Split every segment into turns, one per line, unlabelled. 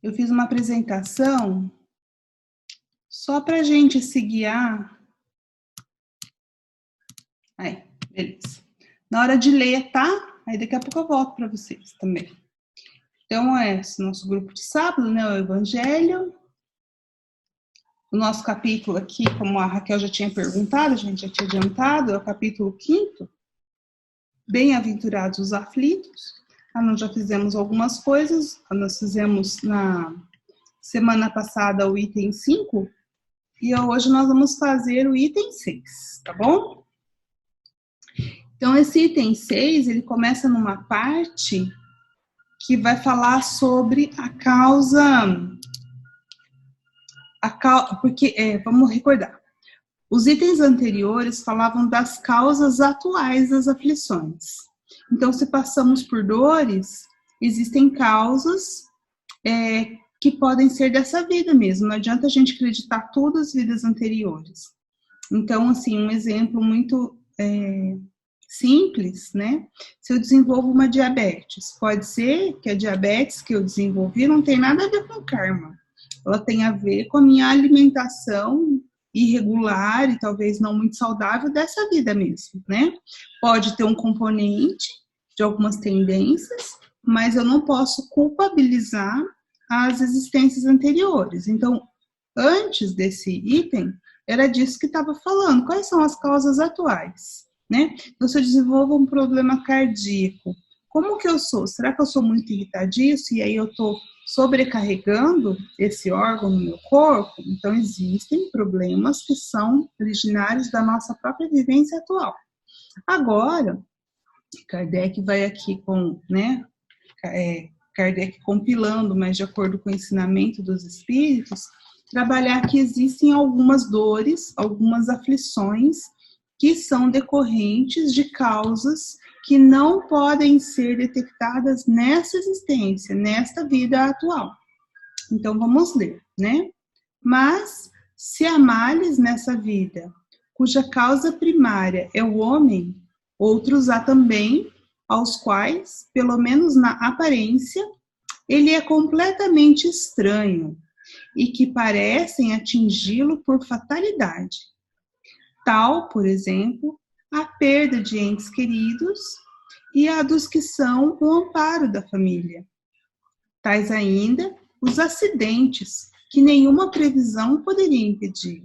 Eu fiz uma apresentação só para a gente se guiar. Aí, beleza. Na hora de ler, tá? Aí daqui a pouco eu volto para vocês também. Então, é esse nosso grupo de sábado, né? O Evangelho. O nosso capítulo aqui, como a Raquel já tinha perguntado, a gente já tinha adiantado, é o capítulo 5. Bem-aventurados os aflitos. Nós já fizemos algumas coisas. Nós fizemos na semana passada o item 5. E hoje nós vamos fazer o item 6, tá bom? Então, esse item 6, ele começa numa parte que vai falar sobre a causa... Porque, vamos recordar, os itens anteriores falavam das causas atuais das aflições. Então, se passamos por dores, existem causas que podem ser dessa vida mesmo. Não adianta a gente acreditar todas as vidas anteriores. Então, assim, um exemplo muito simples, né? Se eu desenvolvo uma diabetes, pode ser que a diabetes que eu desenvolvi não tem nada a ver com karma. Ela tem a ver com a minha alimentação irregular e talvez não muito saudável dessa vida mesmo, né? Pode ter um componente de algumas tendências, mas eu não posso culpabilizar as existências anteriores. Então, antes desse item, era disso que estava falando. Quais são as causas atuais, né? Então, se eu desenvolvo um problema cardíaco, como que eu sou? Será que eu sou muito irritadiço e aí eu estou sobrecarregando esse órgão no meu corpo? Então, existem problemas que são originários da nossa própria vivência atual. Agora, Kardec vai aqui com, né, Kardec compilando, mas de acordo com o ensinamento dos espíritos, trabalhar que existem algumas dores, algumas aflições que são decorrentes de causas que não podem ser detectadas nessa existência, nesta vida atual. Então, vamos ler, né? Mas, se há males nessa vida, cuja causa primária é o homem, outros há também, aos quais, pelo menos na aparência, ele é completamente estranho e que parecem atingi-lo por fatalidade. Tal, por exemplo, a perda de entes queridos e a dos que são o amparo da família. Tais ainda os acidentes que nenhuma previsão poderia impedir.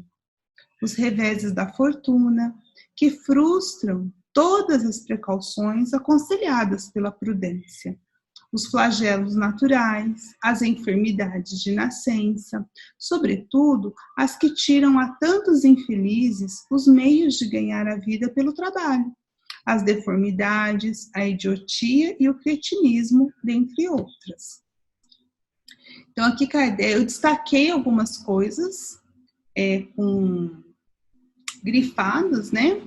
Os reveses da fortuna, que frustram todas as precauções aconselhadas pela prudência. Os flagelos naturais, as enfermidades de nascença, sobretudo as que tiram a tantos infelizes os meios de ganhar a vida pelo trabalho, as deformidades, a idiotia e o cretinismo, dentre outras. Então, aqui, Kardec, eu destaquei algumas coisas grifadas, né?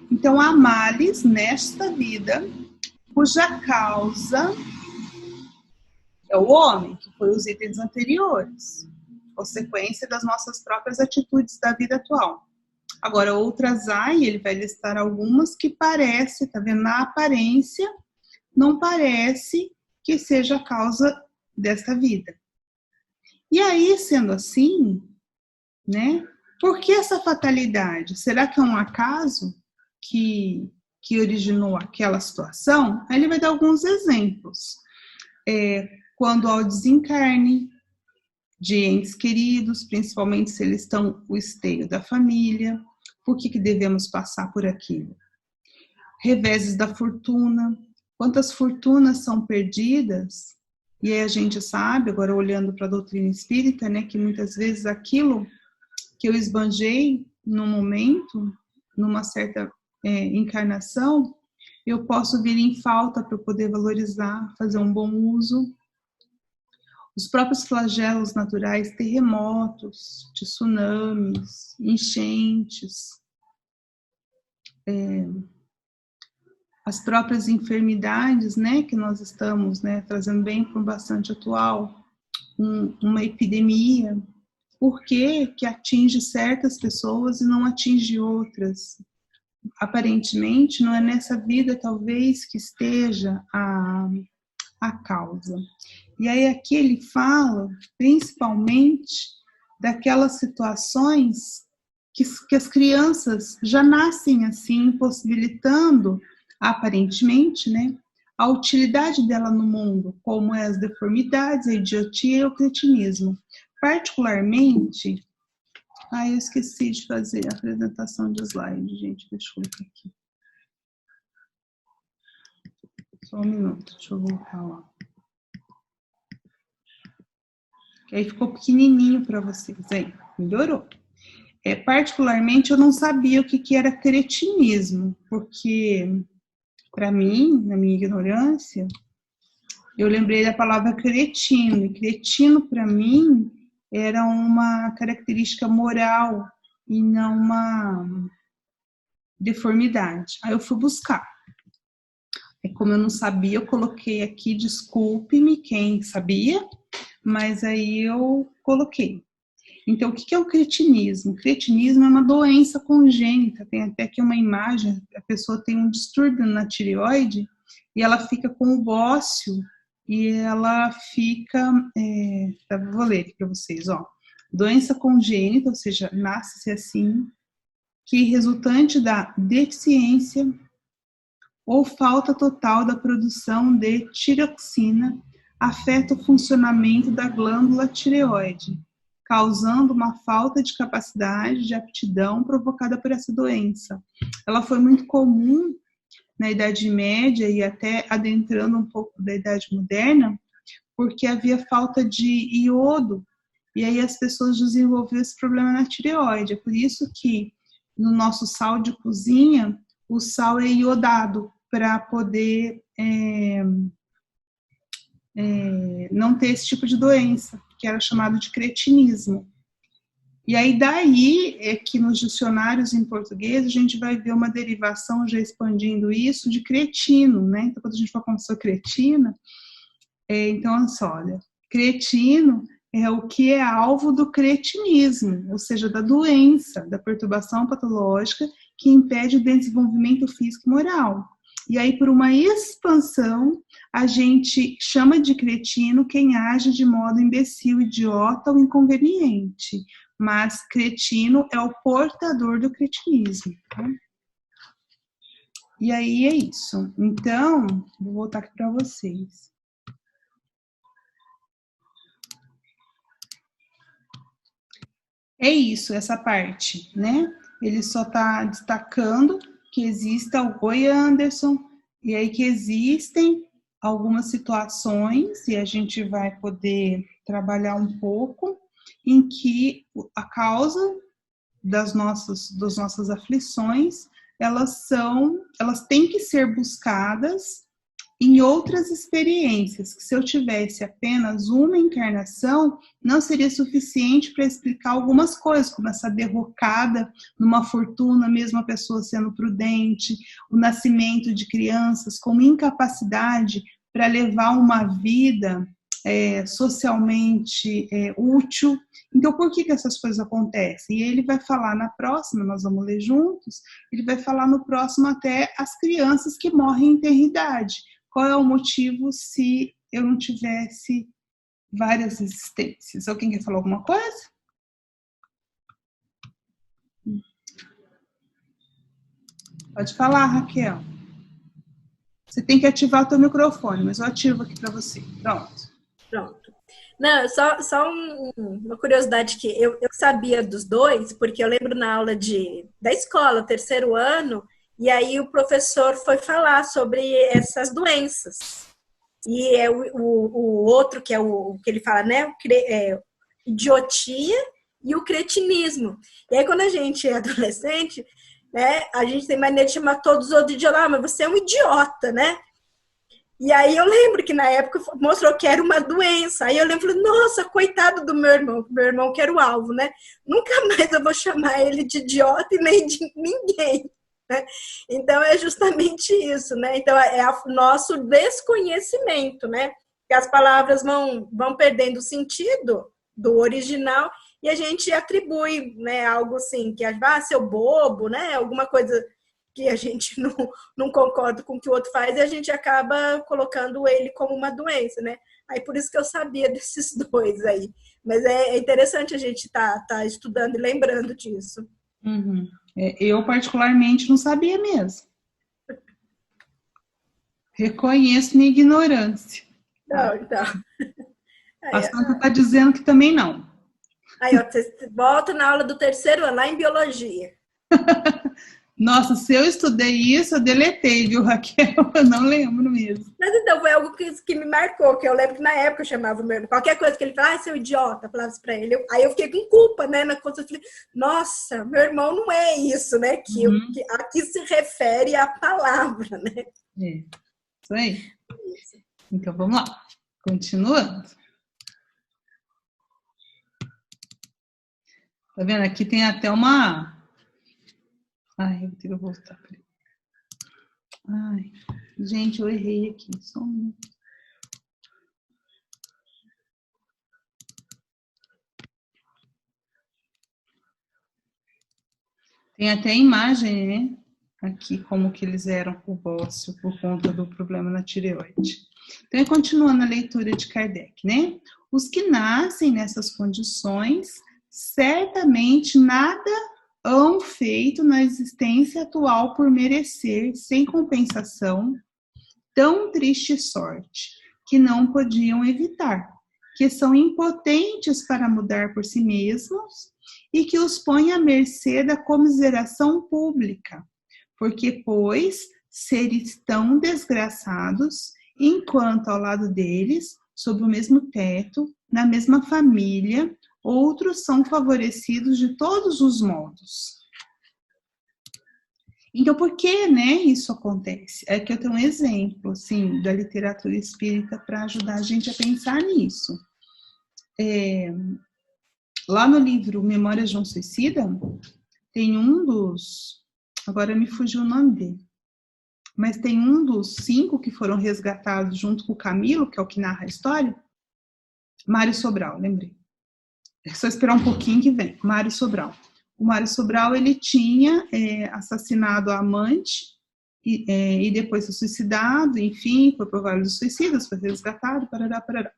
Então, há males nesta vida, cuja causa é o homem, que foi os itens anteriores, consequência das nossas próprias atitudes da vida atual. Agora, outras há, e ele vai listar algumas que parece, tá vendo, na aparência, não parece que seja a causa desta vida. E aí, sendo assim, né, por que essa fatalidade? Será que é um acaso que originou aquela situação? Aí ele vai dar alguns exemplos. Quando há o desencarne de entes queridos, principalmente se eles estão o esteio da família, por que devemos passar por aquilo? Reveses da fortuna, quantas fortunas são perdidas, e aí a gente sabe, agora olhando para a doutrina espírita, né, que muitas vezes aquilo que eu esbanjei num momento, numa certa encarnação, eu posso vir em falta para eu poder valorizar, fazer um bom uso. Os próprios flagelos naturais, terremotos, tsunamis, enchentes, as próprias enfermidades, né, que nós estamos, né, trazendo bem para um bastante atual, uma epidemia, por que atinge certas pessoas e não atinge outras? Aparentemente, não é nessa vida, talvez, que esteja a causa. E aí aqui ele fala principalmente daquelas situações que as crianças já nascem assim, possibilitando, aparentemente, né, a utilidade dela no mundo, como as deformidades, a idiotia e o cretinismo. Particularmente, eu esqueci de fazer a apresentação de slide, gente, deixa eu colocar aqui. Só um minuto, deixa eu voltar lá. Que aí ficou pequenininho para vocês, aí, melhorou. Particularmente, eu não sabia o que era cretinismo, porque, para mim, na minha ignorância, eu lembrei da palavra cretino, e cretino, para mim, era uma característica moral e não uma deformidade. Aí eu fui buscar. Como eu não sabia, eu coloquei aqui, desculpe-me quem sabia, mas aí eu coloquei. Então, o que é o cretinismo? O cretinismo é uma doença congênita, tem até aqui uma imagem, a pessoa tem um distúrbio na tireoide e ela fica com o bócio e ela fica, vou ler aqui para vocês, ó. Doença congênita, ou seja, nasce-se assim, que resultante da deficiência ou falta total da produção de tiroxina afeta o funcionamento da glândula tireoide, causando uma falta de capacidade de aptidão provocada por essa doença. Ela foi muito comum na Idade Média e até adentrando um pouco da Idade Moderna, porque havia falta de iodo, e aí as pessoas desenvolveram esse problema na tireoide. É por isso que no nosso sal de cozinha, o sal é iodado, para poder não ter esse tipo de doença, que era chamado de cretinismo. E aí daí é que nos dicionários em português a gente vai ver uma derivação, já expandindo isso, de cretino, né? Então quando a gente fala como pessoa cretina, então olha, cretino é o que é alvo do cretinismo, ou seja, da doença, da perturbação patológica que impede o desenvolvimento físico e moral. E aí, por uma expansão, a gente chama de cretino quem age de modo imbecil, idiota ou inconveniente. Mas cretino é o portador do cretinismo. Tá? E aí é isso. Então, vou voltar aqui para vocês. É isso, essa parte, né? Ele só está destacando que exista o Oi Anderson, e aí que existem algumas situações, e a gente vai poder trabalhar um pouco, em que a causa das nossas aflições, elas têm que ser buscadas em outras experiências, que se eu tivesse apenas uma encarnação, não seria suficiente para explicar algumas coisas, como essa derrocada numa fortuna, mesmo a pessoa sendo prudente, o nascimento de crianças com incapacidade para levar uma vida socialmente útil. Então, por que essas coisas acontecem? E ele vai falar na próxima, nós vamos ler juntos, ele vai falar no próximo até as crianças que morrem em tenridade. Qual é o motivo se eu não tivesse várias existências? Alguém quer falar alguma coisa? Pode falar, Raquel. Você tem que ativar o teu microfone, mas eu ativo aqui para você.
Pronto. Não, só uma curiosidade que eu sabia dos dois, porque eu lembro na aula da escola, terceiro ano, e aí o professor foi falar sobre essas doenças. E é o outro, que é o que ele fala, né? Idiotia e o cretinismo. E aí, quando a gente é adolescente, né, a gente tem mania de chamar todos os outros de idiota, mas você é um idiota, né? E aí eu lembro que na época mostrou que era uma doença. Aí eu lembro, nossa, coitado do meu irmão que era o alvo, né? Nunca mais eu vou chamar ele de idiota e nem de ninguém. Né? Então é justamente isso, né? Então é o nosso desconhecimento, né? Que as palavras vão perdendo o sentido do original e a gente atribui, né, algo assim, que seu bobo, né? Alguma coisa que a gente não concorda com o que o outro faz e a gente acaba colocando ele como uma doença, né? Aí por isso que eu sabia desses dois aí. Mas é interessante a gente tá estudando e lembrando disso.
Uhum. Eu, particularmente, não sabia mesmo. Reconheço minha ignorância.
Não, então.
A Santa está dizendo que também não.
Aí, ó, você volta na aula do 3º ano, lá em biologia.
Nossa, se eu estudei isso, eu deletei, viu, Raquel? Eu não lembro mesmo.
Mas então, foi algo que me marcou, que eu lembro que na época eu chamava o meu irmão. Qualquer coisa que ele falava, seu idiota, eu falava isso pra ele. Aí eu fiquei com culpa, né? Na conta, eu falei, nossa, meu irmão não é isso, né? Que aqui se refere à palavra, né?
Isso aí. Então, vamos lá. Continuando. Tá vendo? Aqui tem até uma... Ai, eu vou ter que voltar. Ai, gente, eu errei aqui. Só um minuto. Tem até imagem, né? Aqui, como que eles eram o bócio por conta do problema na tireoide. Então, continuando a leitura de Kardec, né? Os que nascem nessas condições, certamente nada hão feito na existência atual por merecer, sem compensação, tão triste sorte, que não podiam evitar, que são impotentes para mudar por si mesmos e que os põe à mercê da comiseração pública, porque, pois, seres tão desgraçados, enquanto ao lado deles, sob o mesmo teto, na mesma família, outros são favorecidos de todos os modos. Então, por que, né, isso acontece? É que eu tenho um exemplo, assim, da literatura espírita para ajudar a gente a pensar nisso. Lá no livro Memórias de um Suicida, tem um dos... Agora me fugiu o nome dele. Mas tem um dos 5 que foram resgatados junto com o Camilo, que é o que narra a história. Mário Sobral, lembrei. É só esperar um pouquinho que vem. Mário Sobral. O Mário Sobral, ele tinha assassinado a amante e depois foi suicidado, enfim, foi pro Vale dos Suicidas, foi resgatado, parará, parará.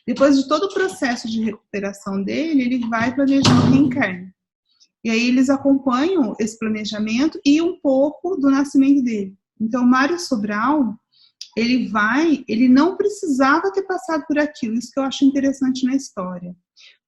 Depois de todo o processo de recuperação dele, ele vai planejar o reencarne. E aí eles acompanham esse planejamento e um pouco do nascimento dele. Então, Mário Sobral, ele não precisava ter passado por aquilo, isso que eu acho interessante na história,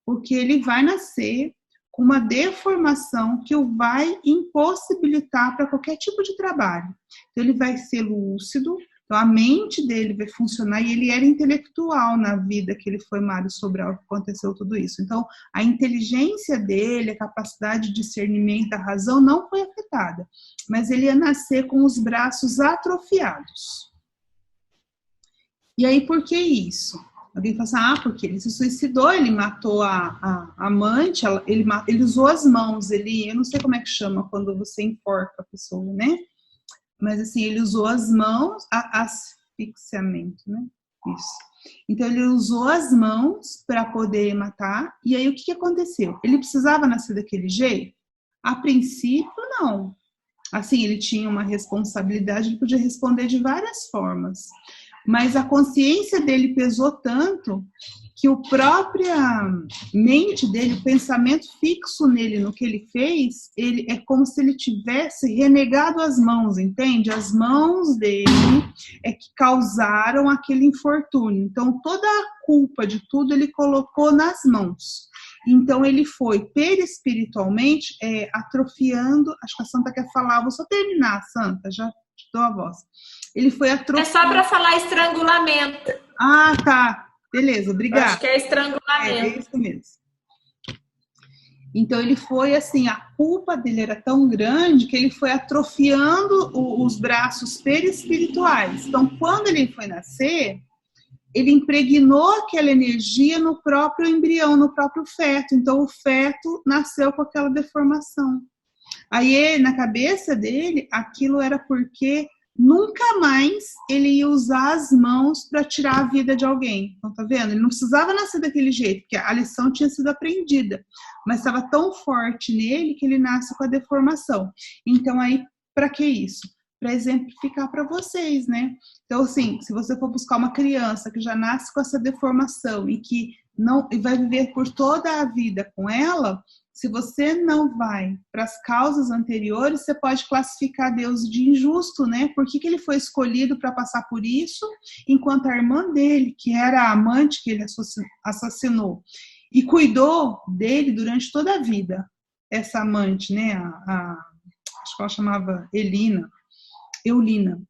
porque ele vai nascer com uma deformação que o vai impossibilitar para qualquer tipo de trabalho. Então, ele vai ser lúcido, então a mente dele vai funcionar, e ele era intelectual na vida que ele foi Mário Sobral, que aconteceu tudo isso. Então, a inteligência dele, a capacidade de discernimento, a razão não foi afetada, mas ele ia nascer com os braços atrofiados. E aí, por que isso? Alguém fala assim, porque ele se suicidou, ele matou a amante, ele usou as mãos, eu não sei como é que chama quando você enforca a pessoa, né? Mas assim, ele usou as mãos, asfixiamento, né? Isso. Então, ele usou as mãos para poder matar, e aí o que aconteceu? Ele precisava nascer daquele jeito? A princípio, não. Assim, ele tinha uma responsabilidade, ele podia responder de várias formas. Mas a consciência dele pesou tanto que a própria mente dele, o pensamento fixo nele, no que ele fez, é como se ele tivesse renegado as mãos, entende? As mãos dele é que causaram aquele infortúnio. Então, toda a culpa de tudo ele colocou nas mãos. Então, ele foi perispiritualmente atrofiando. Acho que a Santa quer falar, vou só terminar, Santa, já te dou a voz. Ele foi atrofiando.
É só para falar estrangulamento.
Ah, tá. Beleza, obrigada.
Acho que é estrangulamento.
É isso mesmo. Então, ele foi assim, a culpa dele era tão grande que ele foi atrofiando os braços perispirituais. Então, quando ele foi nascer, ele impregnou aquela energia no próprio embrião, no próprio feto. Então, o feto nasceu com aquela deformação. Aí, na cabeça dele, aquilo era porque nunca mais ele ia usar as mãos para tirar a vida de alguém. Então, tá vendo? Ele não precisava nascer daquele jeito, porque a lição tinha sido aprendida. Mas estava tão forte nele que ele nasce com a deformação. Então, aí, Para que isso? Para exemplificar para vocês, né? Então, assim, se você for buscar uma criança que já nasce com essa deformação e que não e vai viver por toda a vida com ela, se você não vai para as causas anteriores, você pode classificar Deus de injusto, né? Por que ele foi escolhido para passar por isso, enquanto a irmã dele, que era a amante que ele assassinou, e cuidou dele durante toda a vida, essa amante, né? Acho que ela chamava Eulina.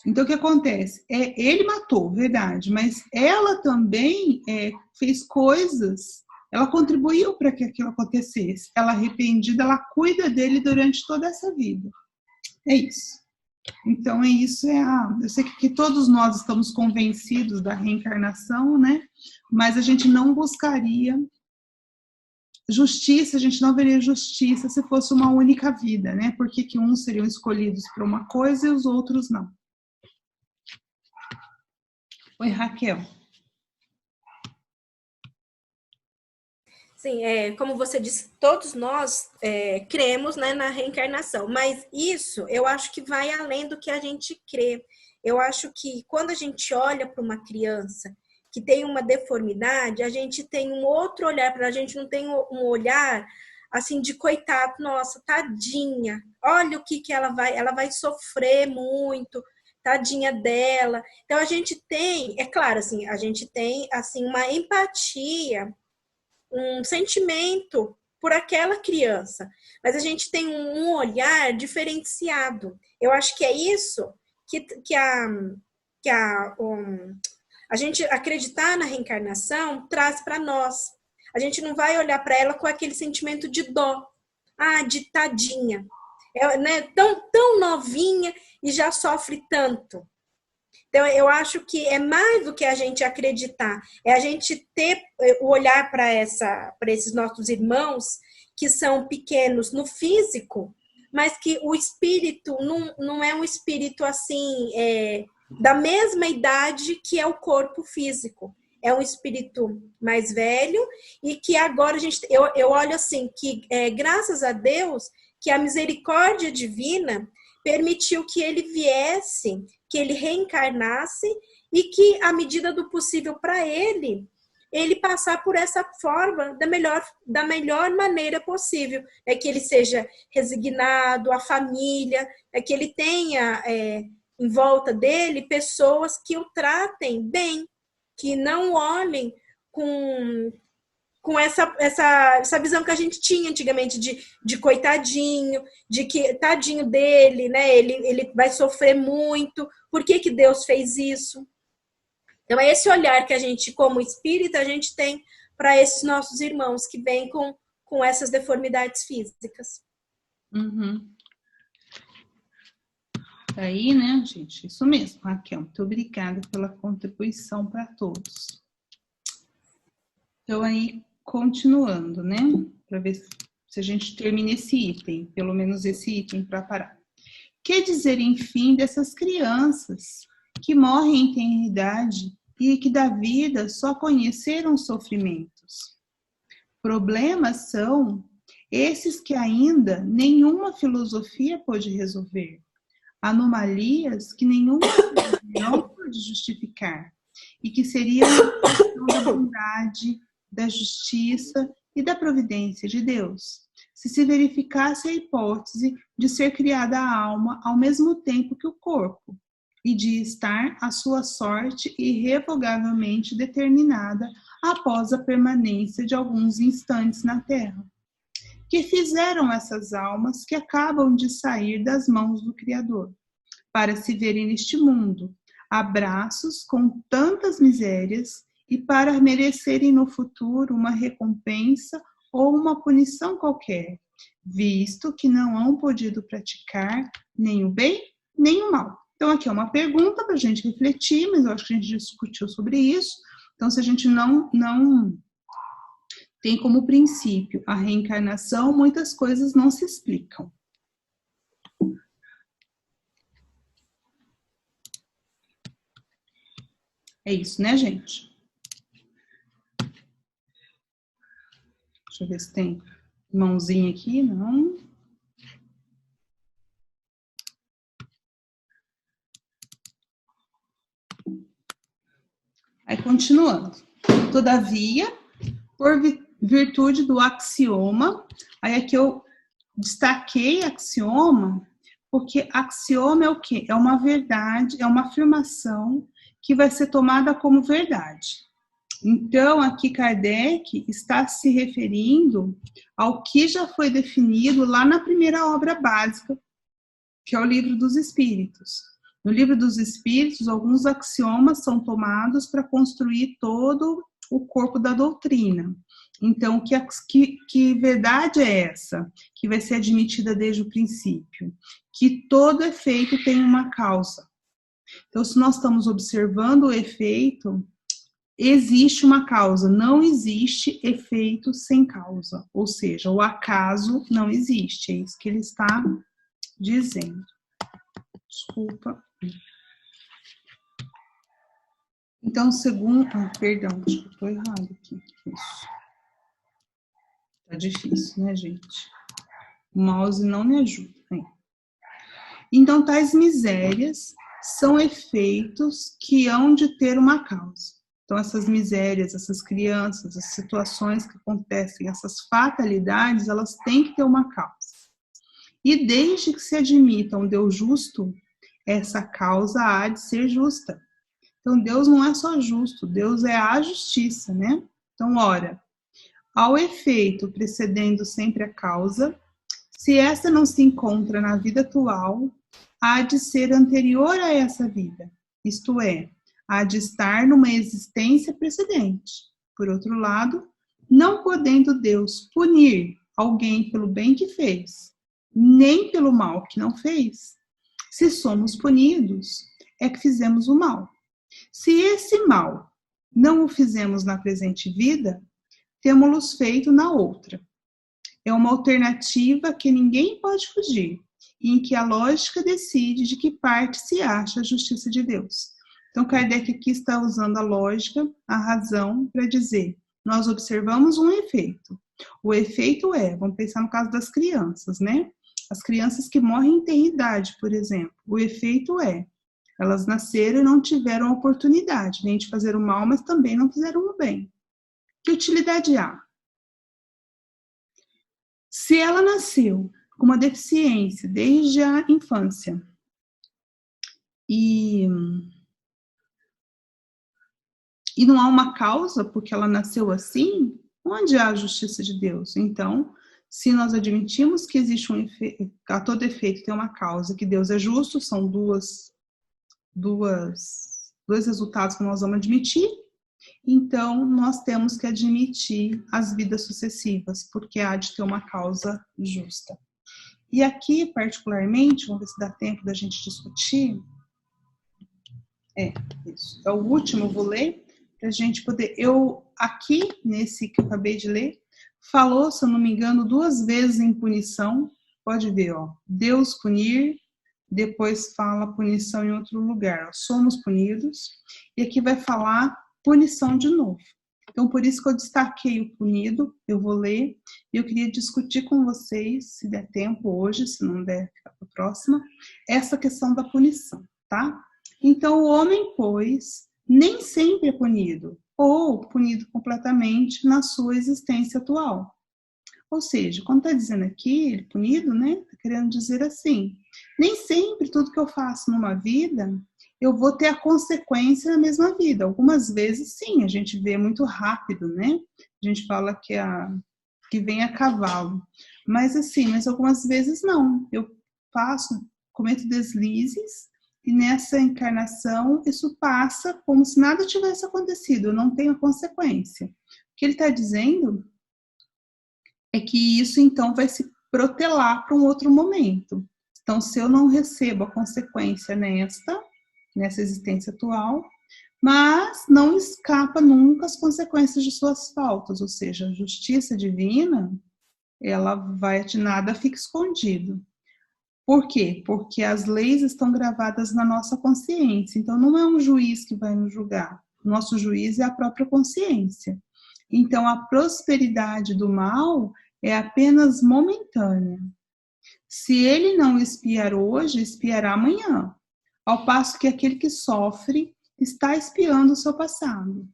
Então, o que acontece? Ele matou, verdade, mas ela também fez coisas, ela contribuiu para que aquilo acontecesse. Ela arrependida, ela cuida dele durante toda essa vida. É isso. Então, é isso. Eu sei que todos nós estamos convencidos da reencarnação, né? Mas a gente não buscaria justiça, a gente não veria justiça se fosse uma única vida, né? Por que uns seriam escolhidos para uma coisa e os outros não? Oi, Raquel.
Sim, como você disse, todos nós cremos, né, na reencarnação, mas isso eu acho que vai além do que a gente crê. Eu acho que quando a gente olha para uma criança que tem uma deformidade, a gente tem um outro olhar, a gente não tem um olhar assim de coitado, nossa, tadinha, olha o que ela vai sofrer muito, tadinha dela. Então a gente tem, é claro, assim, a gente tem assim uma empatia, um sentimento por aquela criança, mas a gente tem um olhar diferenciado. Eu acho que é isso que a gente acreditar na reencarnação traz para nós. A gente não vai olhar para ela com aquele sentimento de dó, de tadinha, né, tão novinha e já sofre tanto. Então, eu acho que é mais do que a gente acreditar, é a gente ter o olhar para esses nossos irmãos que são pequenos no físico, mas que o espírito não é um espírito assim, da mesma idade que é o corpo físico. É um espírito mais velho e que agora eu olho assim, que graças a Deus, que a misericórdia divina permitiu que ele viesse, que ele reencarnasse e que, à medida do possível para ele passar por essa forma da melhor maneira possível. É que ele seja resignado, a família, é que ele tenha em volta dele pessoas que o tratem bem, que não olhem com essa visão que a gente tinha antigamente de coitadinho, de que tadinho dele, né? Ele vai sofrer muito. Por que Deus fez isso? Então, é esse olhar que a gente, como espírita, a gente tem para esses nossos irmãos que vêm com essas deformidades físicas.
Uhum. Aí, né, gente? Isso mesmo, Raquel. Muito obrigada pela contribuição para todos. Então, aí, continuando, né? Para ver se a gente termina esse item, pelo menos esse item para parar. Que dizer, enfim, dessas crianças que morrem em tenridade e que da vida só conheceram sofrimentos? Problemas são esses que ainda nenhuma filosofia pôde resolver, anomalias que nenhuma religião pode justificar e que seriam a questão da bondade, da justiça e da providência de Deus, se verificasse a hipótese de ser criada a alma ao mesmo tempo que o corpo, e de estar a sua sorte irrevogavelmente determinada após a permanência de alguns instantes na Terra. Que fizeram essas almas que acabam de sair das mãos do Criador, para se verem neste mundo, abraços com tantas misérias, e para merecerem no futuro uma recompensa ou uma punição qualquer, visto que não hão podido praticar nem o bem, nem o mal. Então, aqui é uma pergunta para a gente refletir, mas eu acho que a gente discutiu sobre isso. Então, se a gente não tem como princípio a reencarnação, muitas coisas não se explicam. É isso, né, gente? Deixa eu ver se tem mãozinha aqui, não. Aí, continuando. Todavia, por virtude do axioma, aí aqui eu destaquei axioma, porque axioma é o quê? É uma verdade, é uma afirmação que vai ser tomada como verdade. Então, aqui Kardec está se referindo ao que já foi definido lá na primeira obra básica, que é o Livro dos Espíritos. No Livro dos Espíritos, alguns axiomas são tomados para construir todo o corpo da doutrina. Então, que verdade é essa? Que vai ser admitida desde o princípio? Que todo efeito tem uma causa. Então, se nós estamos observando o efeito, existe uma causa, não existe efeito sem causa. Ou seja, o acaso não existe, é isso que ele está dizendo. Desculpa. Então, segundo... perdão, acho que eu estou errado aqui. Isso. Tá difícil, né, gente? O mouse não me ajuda. Então, tais misérias são efeitos que hão de ter uma causa. Então, essas misérias, essas crianças, as situações que acontecem, essas fatalidades, elas têm que ter uma causa. E desde que se admita um Deus justo, essa causa há de ser justa. Então, Deus não é só justo, Deus é a justiça, né? Então, ora, ao efeito precedendo sempre a causa, se essa não se encontra na vida atual, há de ser anterior a essa vida, isto é, há de estar numa existência precedente. Por outro lado, não podendo Deus punir alguém pelo bem que fez, nem pelo mal que não fez, se somos punidos, é que fizemos o mal. Se esse mal não o fizemos na presente vida, temos-los feito na outra. É uma alternativa que ninguém pode fugir, em que a lógica decide de que parte se acha a justiça de Deus. Então, Kardec aqui está usando a lógica, a razão, para dizer, nós observamos um efeito. O efeito é, vamos pensar no caso das crianças, né? As crianças que morrem em tenridade, por exemplo. O efeito é, elas nasceram e não tiveram oportunidade nem de fazer o mal, mas também não fizeram o bem. Que utilidade há? Se ela nasceu com uma deficiência desde a infância e não há uma causa porque ela nasceu assim, onde há a justiça de Deus? Então, se nós admitimos que existe um efeito, a todo efeito tem uma causa, que Deus é justo, são dois resultados que nós vamos admitir, então nós temos que admitir as vidas sucessivas, porque há de ter uma causa justa. E aqui, particularmente, vamos ver se dá tempo da gente discutir. Isso. É o último, eu vou ler, para a gente poder... aqui, nesse que eu acabei de ler, falou, se eu não me engano, 2 vezes em punição. Pode ver, ó. Deus punir, depois fala punição em outro lugar. Ó, somos punidos. E aqui vai falar punição de novo. Então, por isso que eu destaquei o punido, eu vou ler, e eu queria discutir com vocês, se der tempo hoje, se não der, fica para a próxima, essa questão da punição, tá? Então, o homem, pois, nem sempre é punido, ou punido completamente na sua existência atual. Ou seja, quando está dizendo aqui, ele punido, né? Está querendo dizer assim, nem sempre tudo que eu faço numa vida, eu vou ter a consequência na mesma vida. Algumas vezes, sim, a gente vê muito rápido, né? A gente fala que vem a cavalo. Mas algumas vezes não. Eu cometo deslizes, e nessa encarnação, isso passa como se nada tivesse acontecido, eu não tenho a consequência. O que ele está dizendo é que isso, então, vai se protelar para um outro momento. Então, se eu não recebo a consequência nessa existência atual, mas não escapa nunca as consequências de suas faltas, ou seja, a justiça divina, ela vai de nada fica escondido. Por quê? Porque as leis estão gravadas na nossa consciência, então não é um juiz que vai nos julgar, nosso juiz é a própria consciência. Então a prosperidade do mal é apenas momentânea. Se ele não espiar hoje, espiará amanhã. Ao passo que aquele que sofre está espiando o seu passado.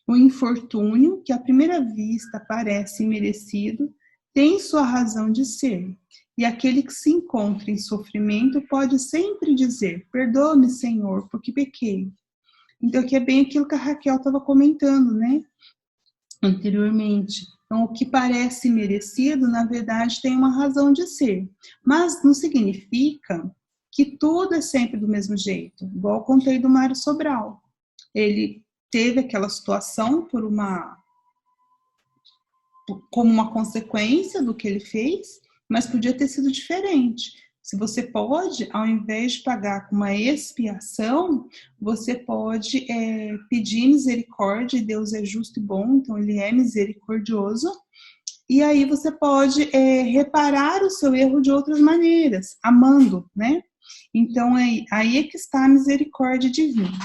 O infortúnio, que à primeira vista parece imerecido, tem sua razão de ser. E aquele que se encontra em sofrimento pode sempre dizer: perdoa-me, Senhor, porque pequei. Então, aqui é bem aquilo que a Raquel estava comentando, né? Anteriormente. Então, o que parece merecido, na verdade, tem uma razão de ser. Mas não significa que tudo é sempre do mesmo jeito. Igual eu contei do Mário Sobral. Ele teve aquela situação como uma consequência do que ele fez, mas podia ter sido diferente. Se você pode, ao invés de pagar com uma expiação, você pode pedir misericórdia, e Deus é justo e bom, então Ele é misericordioso, e aí você pode reparar o seu erro de outras maneiras, amando, né? Então, aí é que está a misericórdia divina.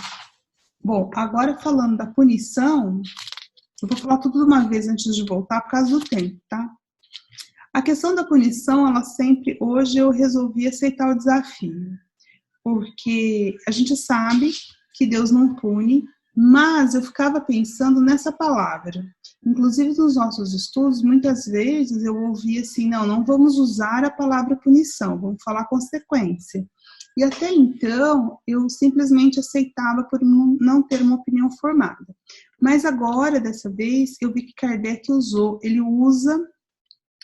Bom, agora falando da punição, eu vou falar tudo de uma vez antes de voltar, por causa do tempo, tá? A questão da punição, hoje eu resolvi aceitar o desafio, porque a gente sabe que Deus não pune, mas eu ficava pensando nessa palavra. Inclusive nos nossos estudos, muitas vezes eu ouvia assim, não vamos usar a palavra punição, vamos falar consequência. E até então, eu simplesmente aceitava por não ter uma opinião formada. Mas agora, dessa vez, eu vi que Kardec ele usa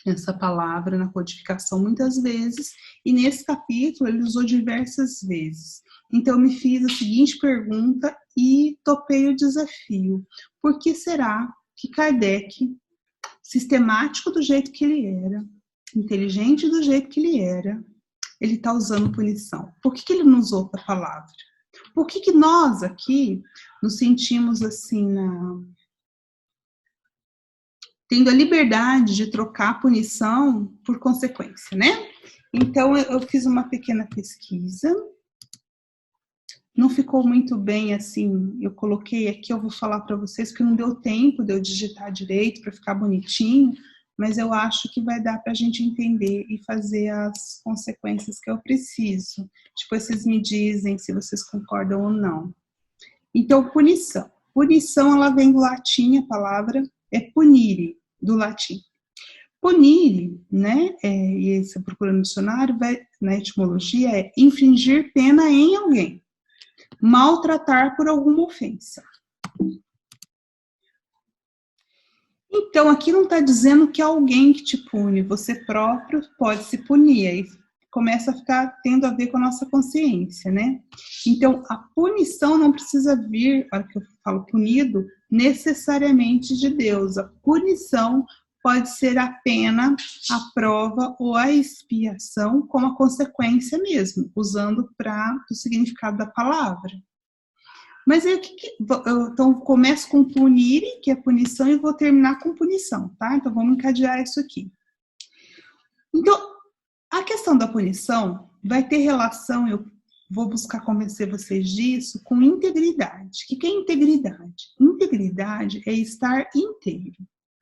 essa palavra na codificação muitas vezes, e nesse capítulo ele usou diversas vezes. Então eu me fiz a seguinte pergunta e topei o desafio. Por que será que Kardec, sistemático do jeito que ele era, inteligente do jeito que ele era, ele está usando punição? Por que ele não usou outra palavra? Por que nós aqui nos sentimos assim tendo a liberdade de trocar a punição por consequência, né? Então, eu fiz uma pequena pesquisa. Não ficou muito bem assim, eu coloquei aqui, eu vou falar para vocês que não deu tempo de eu digitar direito para ficar bonitinho, mas eu acho que vai dar para a gente entender e fazer as consequências que eu preciso. Depois vocês me dizem se vocês concordam ou não. Então, punição. Punição, ela vem do latim, a palavra é punire, do latim. Punire, né, e você procura no dicionário, na etimologia, é infligir pena em alguém, maltratar por alguma ofensa. Então, aqui não está dizendo que é alguém que te pune, você próprio pode se punir, aí começa a ficar tendo a ver com a nossa consciência, né? Então, a punição não precisa vir, a hora que eu falo punido, necessariamente de Deus. A punição pode ser a pena, a prova ou a expiação como a consequência mesmo, usando o significado da palavra. Mas aí, então, começo com punir, que é punição, e vou terminar com punição, tá? Então, vamos encadear isso aqui. Então, a questão da punição vai ter relação, eu vou buscar convencer vocês disso, com integridade. O que é integridade? Integridade é estar inteiro.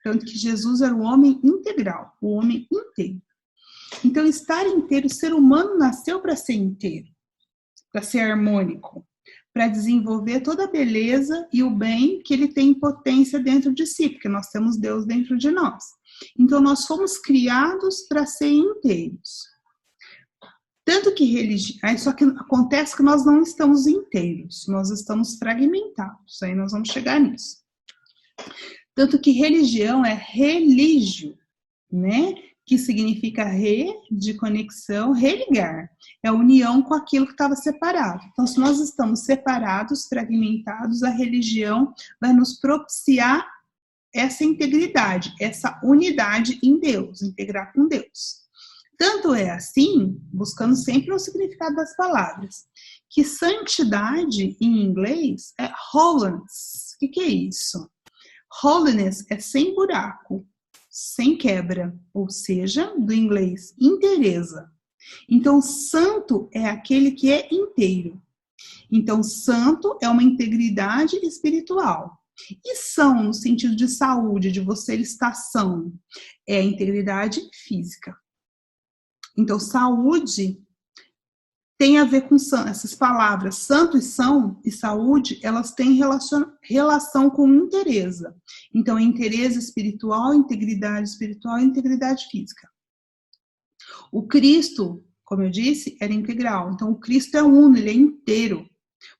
Tanto que Jesus era o homem integral, o homem inteiro. Então, estar inteiro, o ser humano nasceu para ser inteiro, para ser harmônico, para desenvolver toda a beleza e o bem que ele tem em potência dentro de si, porque nós temos Deus dentro de nós. Então, nós fomos criados para ser inteiros. Tanto que religião... Só que acontece que nós não estamos inteiros, nós estamos fragmentados. Aí nós vamos chegar nisso. Tanto que religião é religio, né? Que significa de conexão, religar. É a união com aquilo que estava separado. Então, se nós estamos separados, fragmentados, a religião vai nos propiciar essa integridade, essa unidade em Deus, integrar com Deus. Tanto é assim, buscando sempre o significado das palavras, que santidade em inglês é holiness. O que é isso? Holiness é sem buraco, sem quebra, ou seja, do inglês, inteireza. Então, santo é aquele que é inteiro. Então, santo é uma integridade espiritual. E são, no sentido de saúde, de você estar são, é a integridade física. Então, saúde tem a ver com essas palavras, santo e são e saúde, elas têm relação com inteireza. Então, inteireza espiritual, integridade espiritual e integridade física. O Cristo, como eu disse, era integral. Então, o Cristo é uno, ele é inteiro,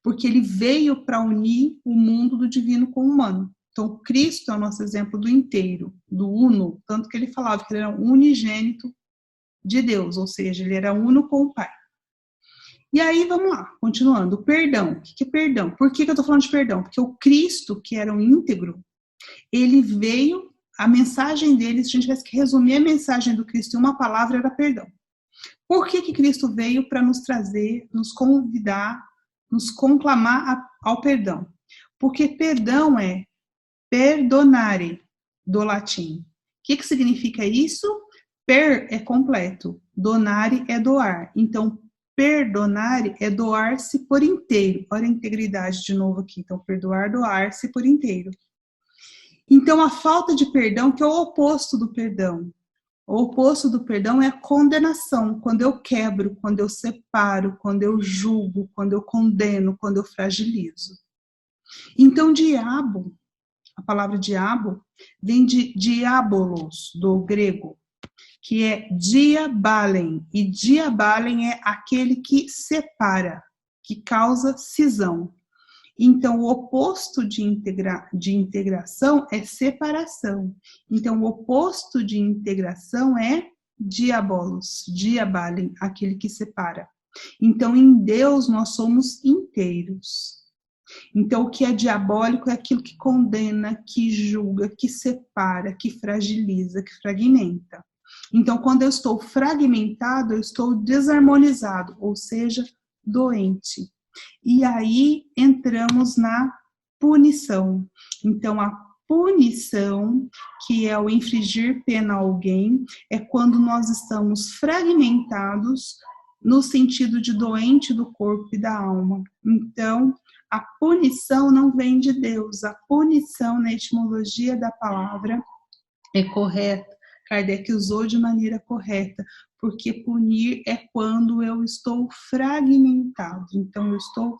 porque ele veio para unir o mundo do divino com o humano. Então, o Cristo é o nosso exemplo do inteiro, do uno, tanto que ele falava que ele era unigênito de Deus, ou seja, ele era uno com o Pai. E aí, vamos lá, continuando. O perdão. O que é perdão? Por que eu estou falando de perdão? Porque o Cristo, que era um íntegro, ele veio, a mensagem dele, se a gente tivesse que resumir a mensagem do Cristo em uma palavra, era perdão. Por que Cristo veio? Para nos trazer, nos convidar, nos conclamar ao perdão. Porque perdão é perdonare, do latim. O que significa isso? Per é completo, donare é doar. Então, perdonar é doar-se por inteiro. Olha a integridade de novo aqui. Então, perdoar, doar-se por inteiro. Então, a falta de perdão, que é o oposto do perdão. O oposto do perdão é a condenação. Quando eu quebro, quando eu separo, quando eu julgo, quando eu condeno, quando eu fragilizo. Então, diabo, a palavra diabo, vem de diabolos, do grego, que é diabalen, e diabalen é aquele que separa, que causa cisão. Então, o oposto de integração é separação. Então, o oposto de integração é diabolos, diabalen, aquele que separa. Então, em Deus, nós somos inteiros. Então, o que é diabólico é aquilo que condena, que julga, que separa, que fragiliza, que fragmenta. Então, quando eu estou fragmentado, eu estou desarmonizado, ou seja, doente. E aí entramos na punição. Então, a punição, que é o infligir pena a alguém, é quando nós estamos fragmentados no sentido de doente do corpo e da alma. Então, a punição não vem de Deus. A punição, na etimologia da palavra, é correta. Kardec usou de maneira correta, porque punir é quando eu estou fragmentado. Então, eu estou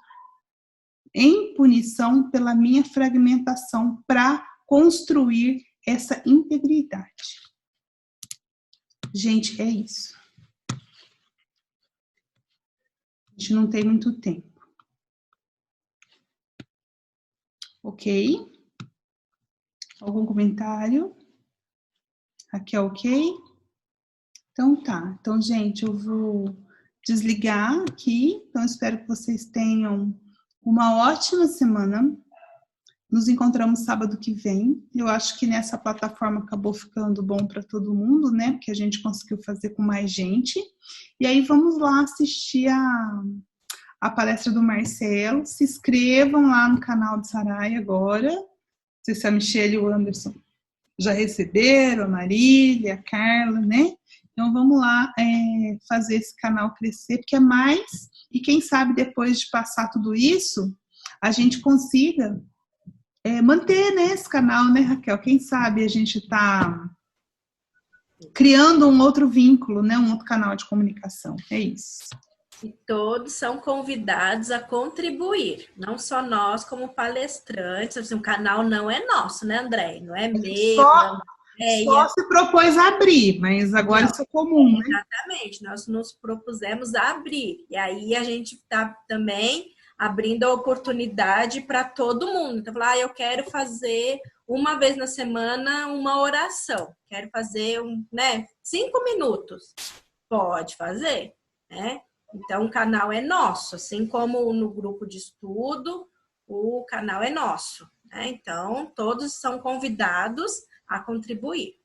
em punição pela minha fragmentação para construir essa integridade. Gente, é isso. A gente não tem muito tempo. Ok? Algum comentário? Raquel, ok? Então tá. Então, gente, eu vou desligar aqui. Então, espero que vocês tenham uma ótima semana. Nos encontramos sábado que vem. Eu acho que nessa plataforma acabou ficando bom para todo mundo, né? Porque a gente conseguiu fazer com mais gente. E aí, vamos lá assistir a palestra do Marcelo. Se inscrevam lá no canal de Sarai agora. Não sei se a Michelle e o Anderson já receberam, a Marília, a Carla, né? Então, vamos lá fazer esse canal crescer, porque é mais, e quem sabe depois de passar tudo isso, a gente consiga manter, né, esse canal, né, Raquel? Quem sabe a gente está criando um outro vínculo, né, um outro canal de comunicação. É isso.
E todos são convidados a contribuir, não só nós como palestrantes. Assim, o canal não é nosso, né, André? Não é meu.
Só se propôs a abrir, mas agora não, isso é comum, né?
Exatamente, nós nos propusemos a abrir. E aí a gente está também abrindo a oportunidade para todo mundo. Então, falar, eu quero fazer uma vez na semana uma oração. Quero fazer 5 minutos. Pode fazer, né? Então, o canal é nosso, assim como no grupo de estudo, o canal é nosso, né? Então, todos são convidados a contribuir.